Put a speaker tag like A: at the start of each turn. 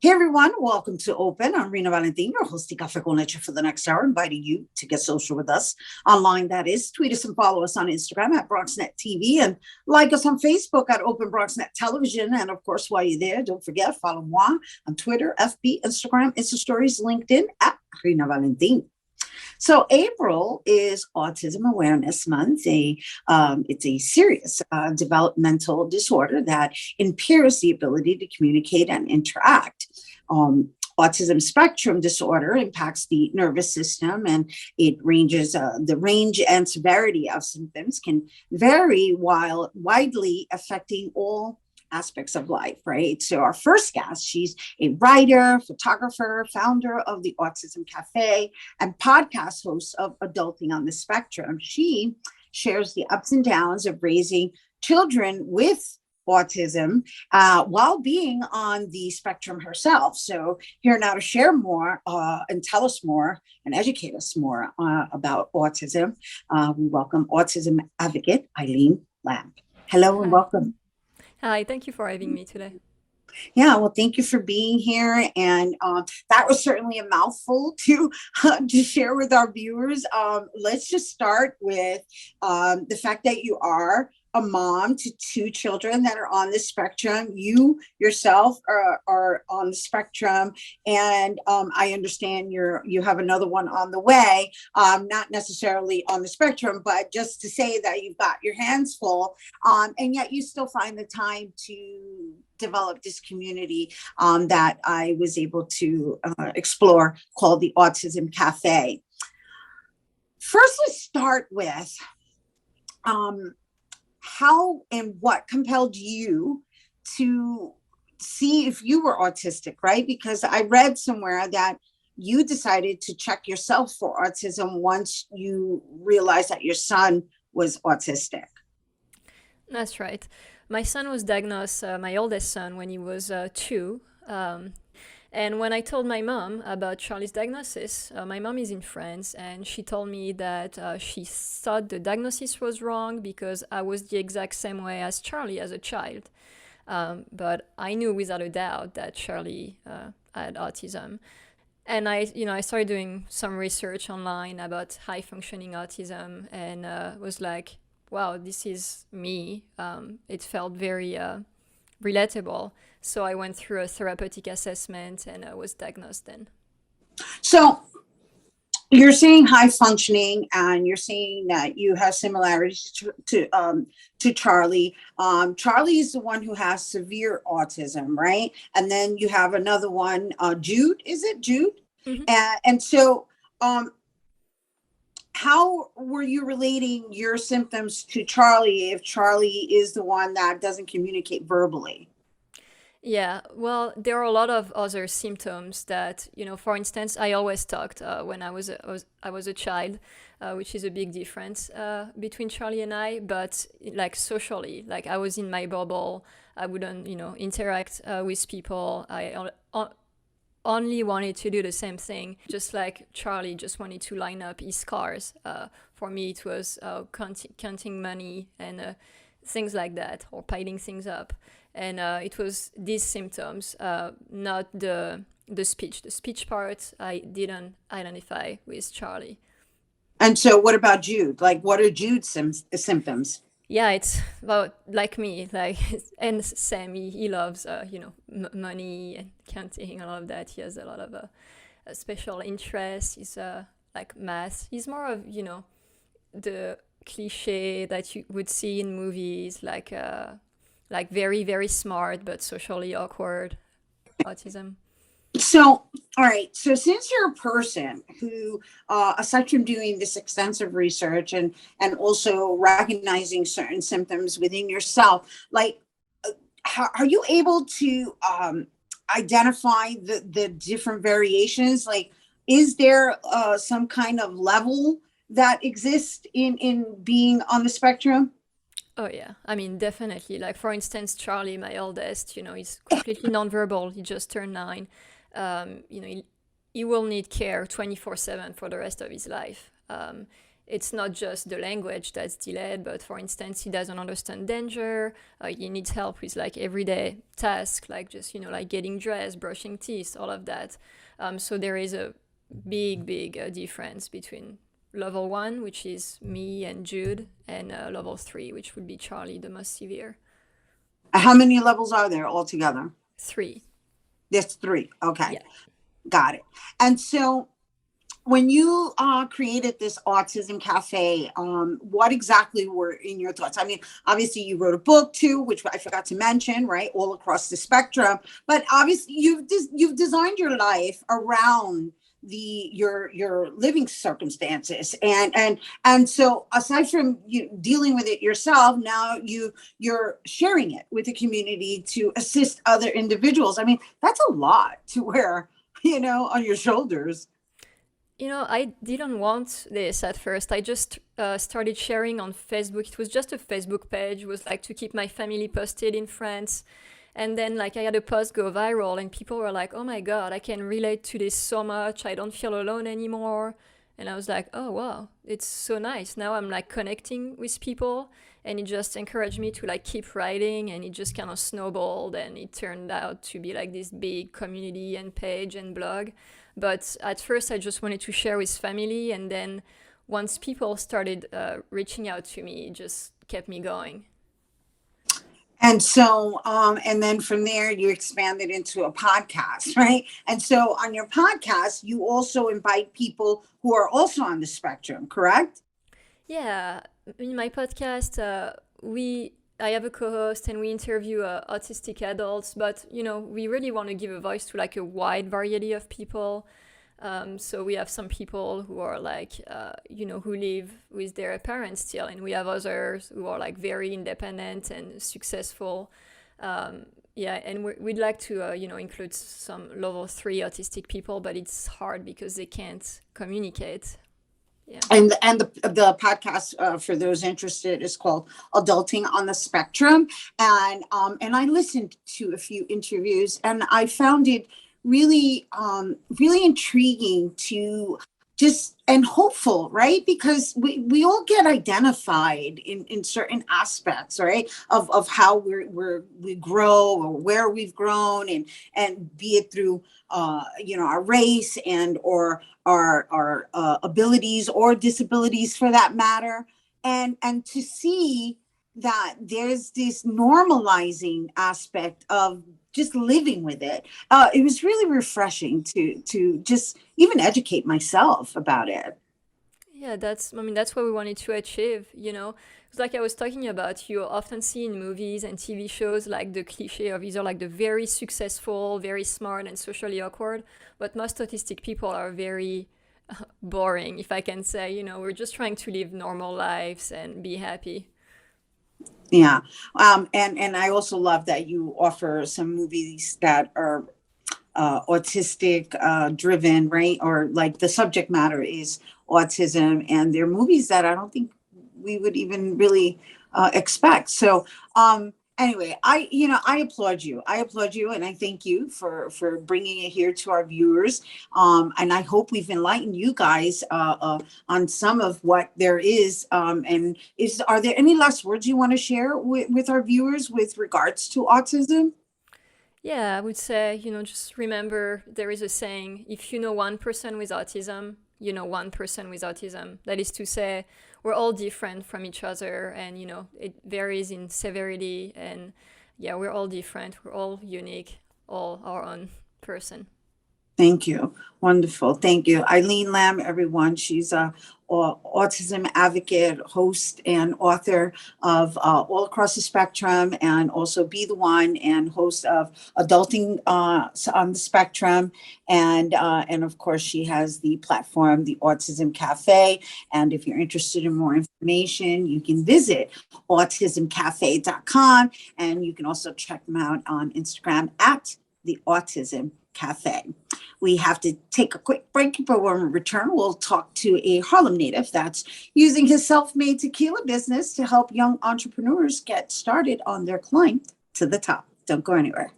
A: Hey everyone, welcome to Open. I'm Rhina, your hosting Café con Leche for the next hour, inviting you to get social with us online. That is, tweet us and follow us on Instagram at BronxNet TV and like us on Facebook at Open BronxNet Television. And of course, while you're there, don't forget, follow moi on Twitter, FB, Instagram, Insta Stories, LinkedIn at Rhina Valentin. So April is Autism Awareness Month. It's a serious developmental disorder that impairs the ability to communicate and interact. Autism spectrum disorder impacts the nervous system, and it ranges the range and severity of symptoms can vary while widely affecting all aspects of life, right? So our first guest, she's a writer, photographer, founder of the Autism Cafe, and podcast host of Adulting on the Spectrum. She shares the ups and downs of raising children with autism while being on the spectrum herself. So here now to share more and tell us more and educate us more about autism, we welcome autism advocate Eileen Lamb. Hello and welcome.
B: Hi, thank you for having me today.
A: Yeah, well, thank you for being here. And that was certainly a mouthful to share with our viewers. Let's just start with the fact that you are a mom to two children that are on the spectrum. You yourself are on the spectrum, and I understand you have another one on the way, not necessarily on the spectrum, but just to say that you've got your hands full, and yet you still find the time to develop this community that I was able to explore called the Autism Cafe. First, let's start with how and what compelled you to see if you were autistic, right? Because I read somewhere that you decided to check yourself for autism once you realized that your son was autistic.
B: That's right. My son was diagnosed, my oldest son, when he was 2. And when I told my mom about Charlie's diagnosis, my mom is in France, and she told me that she thought the diagnosis was wrong because I was the exact same way as Charlie as a child. But I knew without a doubt that Charlie had autism. And I started doing some research online about high-functioning autism, and was like, wow, this is me. It felt very relatable. So I went through a therapeutic assessment and I was diagnosed then.
A: So you're saying high functioning, and you're saying that you have similarities to Charlie. Charlie is the one who has severe autism, right? And then you have another one, Jude. Is it Jude?
B: Mm-hmm.
A: And so, how were you relating your symptoms to Charlie if Charlie is the one that doesn't communicate verbally?
B: Yeah, well, there are a lot of other symptoms that, for instance, I always talked when I was a child, which is a big difference between Charlie and I, but like socially, like I was in my bubble, I wouldn't, interact with people. I only wanted to do the same thing, just like Charlie just wanted to line up his cars. For me, it was counting money and things like that, or piling things up. And it was these symptoms, not the speech. The speech part, I didn't identify with Charlie.
A: And so what about Jude? Like, what are Jude's symptoms?
B: Yeah, it's about like me, like, and Sammy, he loves, money and counting, all of that. He has a lot of special interests. He's like math. He's more of, the cliche that you would see in movies, like very, very smart, but socially awkward autism.
A: So, all right. So since you're a person who, aside from doing this extensive research and also recognizing certain symptoms within yourself, like, how are you able to identify the different variations? Like, is there some kind of level that exists in being on the spectrum?
B: Oh yeah, I mean, definitely. Like, for instance, Charlie, my oldest, he's completely nonverbal. He just turned 9. He will need care 24/7 for the rest of his life. it's not just the language that's delayed, but for instance, he doesn't understand danger. He needs help with like everyday tasks, like just, like getting dressed, brushing teeth, all of that. So there is a big difference between level 1, which is me and Jude, and level 3, which would be Charlie, the most severe.
A: How many levels are there altogether?
B: 3.
A: There's 3. Okay.
B: Yeah.
A: Got it. And so when you created this Autism Cafe, what exactly were in your thoughts? I mean, obviously you wrote a book too, which I forgot to mention, right? All across the spectrum. But obviously you've designed your life around your living circumstances, and so aside from you dealing with it yourself, now you're sharing it with the community to assist other individuals. I mean, that's a lot to wear, on your shoulders.
B: I didn't want this at first. I just started sharing on Facebook. It was just a Facebook page. It was like to keep my family posted in France. And then like I had a post go viral and people were like, oh my God, I can relate to this so much. I don't feel alone anymore. And I was like, oh, wow, it's so nice. Now I'm like connecting with people, and it just encouraged me to like keep writing, and it just kind of snowballed, and it turned out to be like this big community and page and blog. But at first I just wanted to share with family. And then once people started reaching out to me, it just kept me going.
A: And so, and then from there, you expanded into a podcast, right? And so on your podcast, you also invite people who are also on the spectrum, correct?
B: Yeah, in my podcast, I have a co-host and we interview autistic adults, but we really want to give a voice to like a wide variety of people. So we have some people who are like, who live with their parents still, and we have others who are like very independent and successful. And we'd like to, include some level 3 autistic people, but it's hard because they can't communicate. Yeah.
A: And the podcast, for those interested, is called Adulting on the Spectrum. And I listened to a few interviews, and I found it really, really intriguing to just, and hopeful, right? Because we all get identified in certain aspects, right? Of how we grow, or where we've grown, and be it through, our race and or our abilities or disabilities for that matter. And to see that there's this normalizing aspect of just living with it. It was really refreshing to just even educate myself about it.
B: Yeah, that's what we wanted to achieve, It's like I was talking about, you often see in movies and TV shows like the cliche of either like the very successful, very smart and socially awkward, but most autistic people are very boring, if I can say, we're just trying to live normal lives and be happy.
A: Yeah. And I also love that you offer some movies that are autistic driven, right? Or like the subject matter is autism, and they're movies that I don't think we would even really expect. So anyway, I applaud you. And I thank you for bringing it here to our viewers. And I hope we've enlightened you guys on some of what there is. And are there any last words you want to share with our viewers with regards to autism?
B: Yeah, I would say, just remember there is a saying, if you know one person with autism, you know one person with autism. That is to say, we're all different from each other, and, it varies in severity, and yeah, we're all different. We're all unique, all our own person.
A: Thank you. Wonderful. Thank you. Eileen Lamb, everyone. She's a autism advocate, host, and author of All Across the Spectrum, and also Be the One, and host of Adulting on the Spectrum. And of course, she has the platform, the Autism Cafe. And if you're interested in more information, you can visit autismcafe.com. And you can also check them out on Instagram at the Autism Cafe. We have to take a quick break, but when we return, we'll talk to a Harlem native that's using his self-made tequila business to help young entrepreneurs get started on their climb to the top. Don't go anywhere.